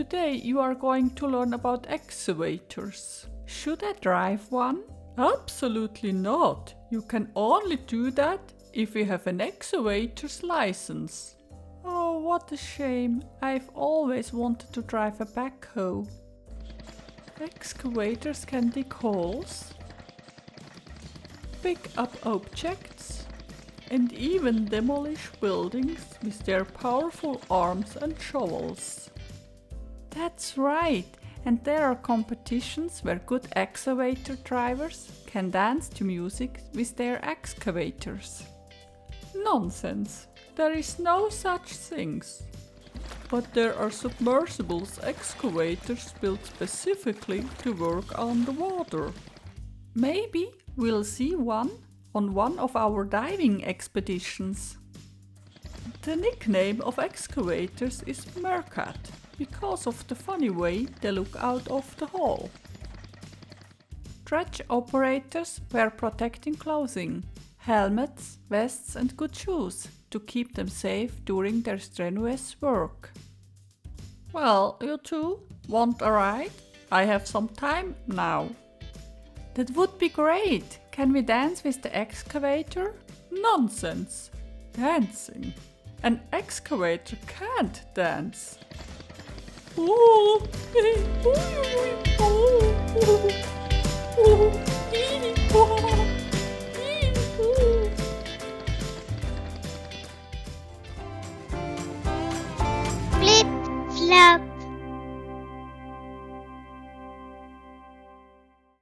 Today you are going to learn about excavators. Should I drive one? Absolutely not. You can only do that if you have an excavator's license. Oh, what a shame. I've always wanted to drive a backhoe. Excavators can dig holes, pick up objects, and even demolish buildings with their powerful arms and shovels. That's right, and there are competitions where good excavator drivers can dance to music with their excavators. Nonsense, there is no such things. But there are submersibles excavators built specifically to work underwater. Maybe we'll see one on one of our diving expeditions. The nickname of excavators is meerkat because of the funny way they look out of the hole. Dredge operators wear protecting clothing, helmets, vests and good shoes to keep them safe during their strenuous work. Well, you two, want a ride? I have some time now. That would be great! Can we dance with the excavator? Nonsense! Dancing! An excavator can't dance! Ooh.